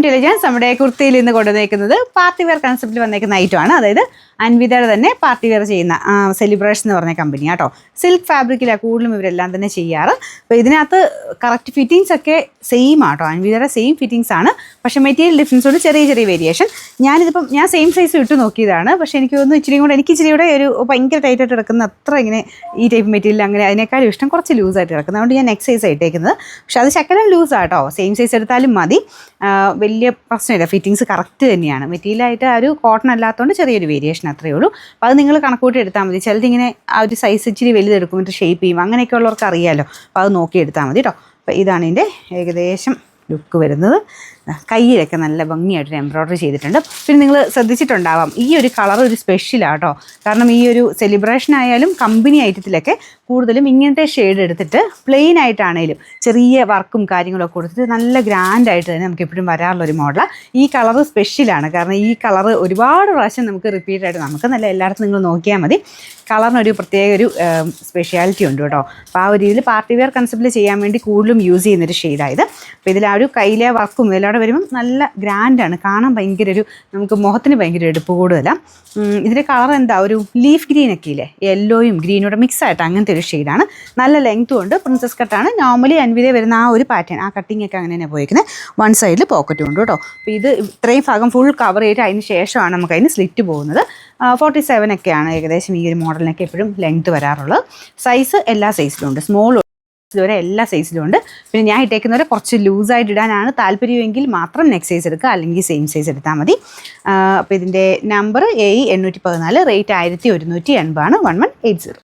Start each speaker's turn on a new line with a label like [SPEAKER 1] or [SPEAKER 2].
[SPEAKER 1] To elegance. നമ്മുടെ കുർത്തിയിൽ ഇന്ന് കൊണ്ടുവന്നേക്കുന്നത് party wear കൺസെപ്റ്റിൽ വന്നേക്കുന്ന ഐറ്റമാണ്. അതായത് അൻവിതയുടെ തന്നെ പാർട്ടി വെയർ ചെയ്യുന്ന സെലിബ്രേഷൻ എന്ന് പറഞ്ഞ കമ്പനി കേട്ടോ. സിൽക്ക് ഫാബ്രിക്കിലാണ് കൂടുതലും ഇവരെല്ലാം തന്നെ ചെയ്യാറ്. അപ്പോൾ ഇതിനകത്ത് കറക്റ്റ് ഫിറ്റിങ്സ് ഒക്കെ സെയിം ആട്ടോ, അൻവിതയുടെ സെയിം ഫിറ്റിങ്സ് ആണ്. പക്ഷേ മെറ്റീരിയൽ ഡിഫറൻസ് കൊണ്ട് ചെറിയ ചെറിയ വേരിയേഷൻ. ഞാൻ സെയിം സൈസ് ഇട്ട് നോക്കിയതാണ്. പക്ഷേ എനിക്ക് തോന്നുന്നു ഇച്ചിരി കൂടെ ഒരു ഭയങ്കര ടൈറ്റായിട്ട് കിടക്കുന്ന അത്ര ഇങ്ങനെ ഈ ടൈപ്പ് മെറ്റീരിയൽ അങ്ങനെ അതിനേക്കാളും ഇഷ്ടം കുറച്ച് ലൂസായിട്ട് കിടക്കുന്നത്. അതുകൊണ്ട് ഞാൻ നെക്സ്റ്റ് സൈസ് ഇട്ടേക്കുന്നത്. പക്ഷേ അത് ശകലം ലൂസാട്ടോ, സെയിം സൈസ് എടുത്താലും മതി, വലിയ പ്രശ്നമില്ല. ഫിറ്റിങ്സ് കറക്റ്റ് തന്നെയാണ്. മെറ്റീരിയലായിട്ട് ആ ഒരു കോട്ടൺ അല്ലാത്തതുകൊണ്ട് ചെറിയൊരു വേരിയേഷൻ അത്രയേ ഉള്ളൂ. അപ്പോൾ അത് നിങ്ങൾ കണക്കൂട്ടി എടുത്താൽ മതി. ചിലതിങ്ങനെ ആ ഒരു സൈസ് ഇച്ചിരി വലുതെടുക്കും, എന്നിട്ട് ഷേപ്പ് ചെയ്യും, അങ്ങനെയൊക്കെ ഉള്ളവർക്ക് അറിയാമല്ലോ. അപ്പോൾ അത് നോക്കി എടുത്താൽ മതി കേട്ടോ. അപ്പോൾ ഇതാണ് ഇതിൻ്റെ ഏകദേശം ലുക്ക് വരുന്നത്. കയ്യിലൊക്കെ നല്ല ഭംഗിയായിട്ട് എംബ്രോയ്ഡറി ചെയ്തിട്ടുണ്ട്. പിന്നെ നിങ്ങൾ ശ്രദ്ധിച്ചിട്ടുണ്ടാവാം, ഈ ഒരു കളർ ഒരു സ്പെഷ്യലാണ് കേട്ടോ. കാരണം ഈ ഒരു സെലിബ്രേഷൻ ആയാലും കമ്പനി ഐറ്റത്തിലൊക്കെ കൂടുതലും ഇങ്ങനത്തെ ഷെയ്ഡ് എടുത്തിട്ട് പ്ലെയിൻ ആയിട്ടാണേലും ചെറിയ വർക്കും കാര്യങ്ങളൊക്കെ കൊടുത്തിട്ട് നല്ല ഗ്രാൻഡായിട്ട് തന്നെ നമുക്ക് എപ്പോഴും വരാറുള്ളൊരു മോഡലാണ്. ഈ കളർ സ്പെഷ്യലാണ്. കാരണം ഈ കളർ ഒരുപാട് പ്രാവശ്യം നമുക്ക് റിപ്പീറ്റായിട്ട് നമുക്ക് നല്ല എല്ലായിടത്തും നിങ്ങൾ നോക്കിയാൽ മതി. കളറിനൊരു പ്രത്യേക ഒരു സ്പെഷ്യാലിറ്റി ഉണ്ട് കേട്ടോ. അപ്പോൾ ആ ഒരു രീതിയിൽ പാർട്ടി വെയർ കൺസെപ്റ്റിൽ ചെയ്യാൻ വേണ്ടി കൂടുതലും യൂസ് ചെയ്യുന്നൊരു ഷെയ്ഡായത്. അപ്പോൾ ഇതിൽ ആ ഒരു കയ്യിലെ വർക്കും എല്ലാവിടെ വരുമ്പം നല്ല ഗ്രാൻഡാണ് കാണാൻ. ഭയങ്കര ഒരു നമുക്ക് മുഖത്തിന് ഭയങ്കര എടുപ്പ് കൂടുതലാണ്. ഇതിൻ്റെ കളർ എന്താ ഒരു ലീഫ് ഗ്രീനൊക്കെ ഇല്ലേ, യെല്ലോയും ഗ്രീനോടെ മിക്സ് ആയിട്ട് അങ്ങനത്തെ ഒരു ഷെയ്ഡാണ്. നല്ല ലെങ്ത്തും ഉണ്ട്. പ്രിൻസസ് കട്ടാണ്. നോർമലി അൻവിതയിൽ വരുന്ന ആ ഒരു പാറ്റേൺ, ആ കട്ടിങ് ഒക്കെ അങ്ങനെ തന്നെ പോയിരിക്കുന്നത്. വൺ സൈഡിൽ പോക്കറ്റും ഉണ്ട് കേട്ടോ. അപ്പോൾ ഇത് ഇത്രയും ഭാഗം ഫുൾ കവർ ചെയ്തിട്ട് അതിന് ശേഷമാണ് നമുക്ക് അതിന് സ്ലിറ്റ് പോകുന്നത്. 47 ഒക്കെയാണ് ഏകദേശം ഈ ഒരു മോഡലിനൊക്കെ എപ്പോഴും ലെങ്ത്ത് വരാറുള്ളത്. സൈസ് എല്ലാ സൈസിലും ഉണ്ട്, സ്മോൾ വരെ എല്ലാ സൈസിലും ഉണ്ട്. പിന്നെ ഞാൻ ഇട്ടേക്കുന്നവരെ കുറച്ച് ലൂസായിട്ട് ഇടാനാണ് താല്പര്യമെങ്കിൽ മാത്രം നെക്സ്റ്റ് സൈസ് എടുക്കുക, അല്ലെങ്കിൽ സെയിം സൈസ് എടുത്താൽ മതി. അപ്പോൾ ഇതിൻ്റെ നമ്പർ AE 814, റേറ്റ് 1180 ആണ്, 1180.